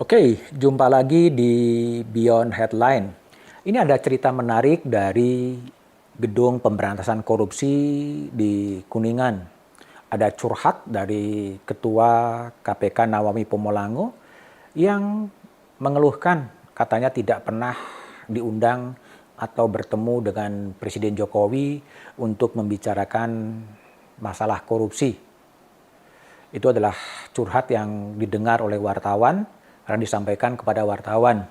Oke, jumpa lagi di Beyond Headline. Ini ada cerita menarik dari gedung pemberantasan korupsi di Kuningan. Ada curhat dari Ketua KPK Nawawi Pomolango yang mengeluhkan katanya tidak pernah diundang atau bertemu dengan Presiden Jokowi untuk membicarakan masalah korupsi. Itu adalah curhat yang didengar oleh wartawan karena disampaikan kepada wartawan.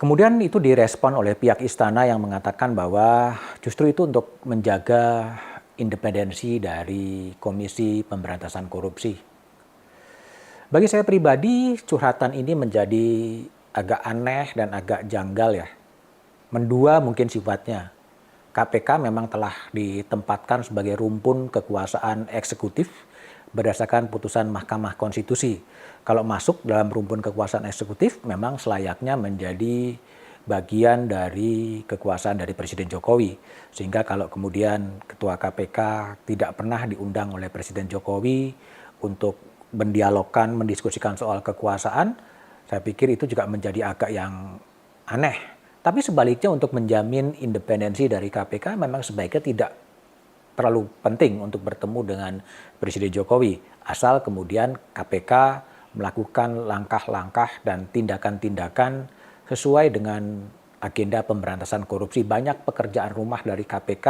Kemudian itu direspon oleh pihak istana yang mengatakan bahwa justru itu untuk menjaga independensi dari Komisi Pemberantasan Korupsi. Bagi saya pribadi, curhatan ini menjadi agak aneh dan agak janggal ya. Mendua mungkin sifatnya. KPK memang telah ditempatkan sebagai rumpun kekuasaan eksekutif berdasarkan putusan Mahkamah Konstitusi. Kalau masuk dalam rumpun kekuasaan eksekutif, memang selayaknya menjadi bagian dari kekuasaan dari Presiden Jokowi. Sehingga kalau kemudian Ketua KPK tidak pernah diundang oleh Presiden Jokowi untuk mendialogkan, mendiskusikan soal kekuasaan, saya pikir itu juga menjadi agak yang aneh. Tapi sebaliknya untuk menjamin independensi dari KPK memang sebaiknya tidak terlalu penting untuk bertemu dengan Presiden Jokowi. Asal kemudian KPK melakukan langkah-langkah dan tindakan-tindakan sesuai dengan agenda pemberantasan korupsi. Banyak pekerjaan rumah dari KPK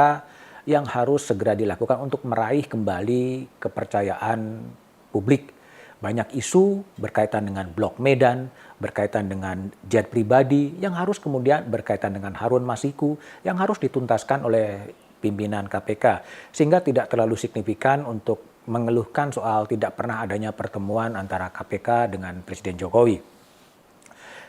yang harus segera dilakukan untuk meraih kembali kepercayaan publik. Banyak isu berkaitan dengan Blok Medan, berkaitan dengan jet pribadi, yang harus kemudian berkaitan dengan Harun Masiku, yang harus dituntaskan oleh pimpinan KPK. Sehingga tidak terlalu signifikan untuk mengeluhkan soal tidak pernah adanya pertemuan antara KPK dengan Presiden Jokowi.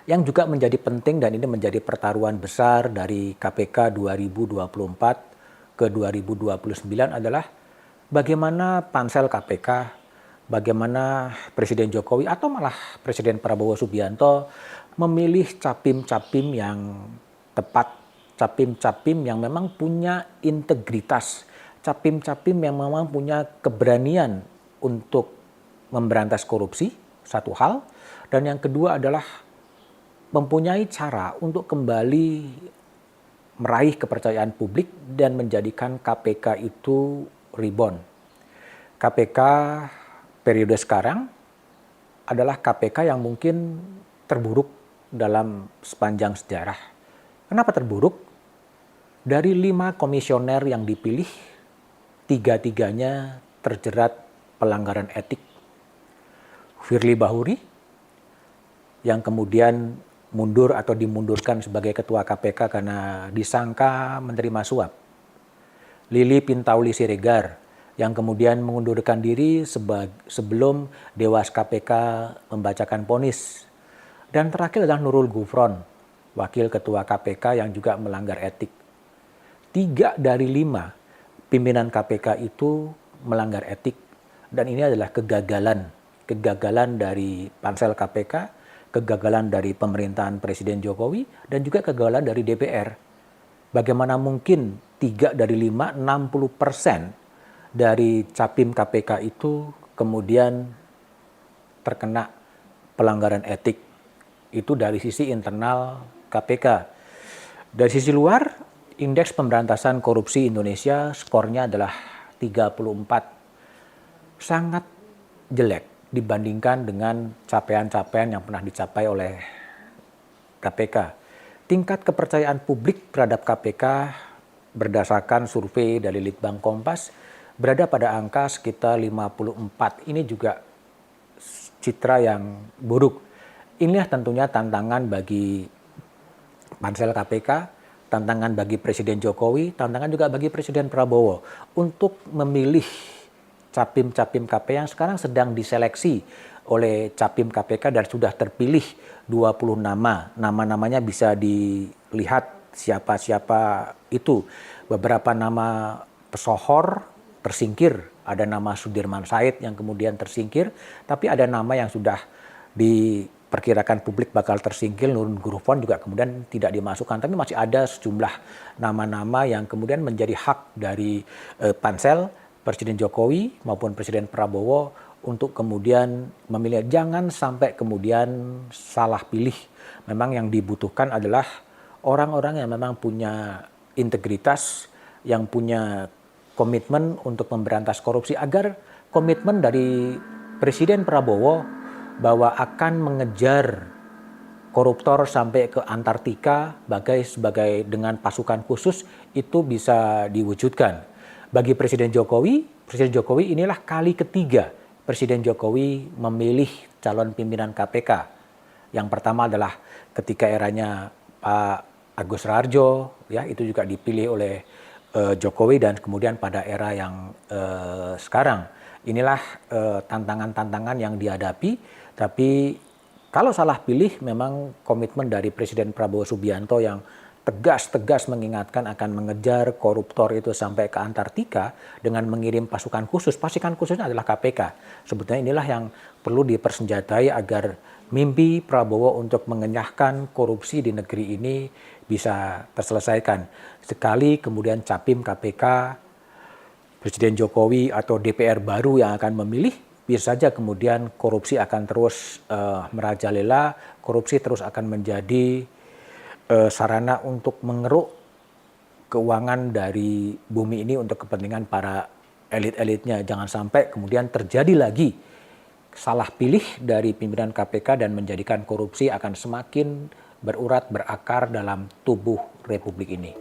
Yang juga menjadi penting dan ini menjadi pertaruhan besar dari KPK 2024 ke 2029 adalah bagaimana pansel KPK, bagaimana Presiden Jokowi atau malah Presiden Prabowo Subianto memilih capim-capim yang tepat, capim-capim yang memang punya integritas, capim-capim yang memang punya keberanian untuk memberantas korupsi, satu hal. Dan yang kedua adalah mempunyai cara untuk kembali meraih kepercayaan publik dan menjadikan KPK itu reborn. KPK periode sekarang adalah KPK yang mungkin terburuk dalam sepanjang sejarah. Kenapa terburuk? Dari 5 komisioner yang dipilih, 3-3-nya terjerat pelanggaran etik. Firly Bahuri, yang kemudian mundur atau dimundurkan sebagai Ketua KPK karena disangka menerima suap. Lili Pintauli Siregar, yang kemudian mengundurkan diri sebelum Dewas KPK membacakan vonis. Dan terakhir adalah Nurul Gufron, Wakil Ketua KPK yang juga melanggar etik. 3 dari 5 pimpinan KPK itu melanggar etik. Dan ini adalah kegagalan. Kegagalan dari pansel KPK, kegagalan dari pemerintahan Presiden Jokowi, dan juga kegagalan dari DPR. Bagaimana mungkin 3 dari 5, 60% dari capim KPK itu kemudian terkena pelanggaran etik. Itu dari sisi internal KPK. Dari sisi luar, indeks pemberantasan korupsi Indonesia skornya adalah 34. Sangat jelek dibandingkan dengan capaian-capaian yang pernah dicapai oleh KPK. Tingkat kepercayaan publik terhadap KPK berdasarkan survei dari Litbang Kompas berada pada angka sekitar 54. Ini juga citra yang buruk. Inilah tentunya tantangan bagi pansel KPK, tantangan bagi Presiden Jokowi, tantangan juga bagi Presiden Prabowo untuk memilih capim-capim KPK yang sekarang sedang diseleksi oleh capim KPK dan sudah terpilih 20 nama. Nama-namanya bisa dilihat siapa-siapa itu. Beberapa nama pesohor tersingkir, ada nama Sudirman Said yang kemudian tersingkir, tapi ada nama yang sudah diperkirakan publik bakal tersingkir, Nurul Gufron juga kemudian tidak dimasukkan, tapi masih ada sejumlah nama-nama yang kemudian menjadi hak dari pansel Presiden Jokowi maupun Presiden Prabowo untuk kemudian memilih. Jangan sampai kemudian salah pilih. Memang yang dibutuhkan adalah orang-orang yang memang punya integritas, yang punya komitmen untuk memberantas korupsi, agar komitmen dari Presiden Prabowo bahwa akan mengejar koruptor sampai ke Antartika sebagai dengan pasukan khusus itu bisa diwujudkan. Bagi Presiden Jokowi inilah kali ketiga Presiden Jokowi memilih calon pimpinan KPK. Yang pertama adalah ketika eranya Pak Agus Raharjo, ya itu juga dipilih oleh Jokowi, dan kemudian pada era yang sekarang. Inilah tantangan-tantangan yang dihadapi, tapi kalau salah pilih memang komitmen dari Presiden Prabowo Subianto yang tegas-tegas mengingatkan akan mengejar koruptor itu sampai ke Antartika dengan mengirim pasukan khusus. Pasukan khususnya adalah KPK. Sebetulnya inilah yang perlu dipersenjatai agar mimpi Prabowo untuk mengenyahkan korupsi di negeri ini bisa terselesaikan. Sekali kemudian capim KPK, Presiden Jokowi atau DPR baru yang akan memilih, bisa saja kemudian korupsi akan terus merajalela, korupsi terus akan menjadi sarana untuk mengeruk keuangan dari bumi ini untuk kepentingan para elit-elitnya. Jangan sampai kemudian terjadi lagi salah pilih dari pimpinan KPK dan menjadikan korupsi akan semakin berurat, berakar dalam tubuh Republik ini.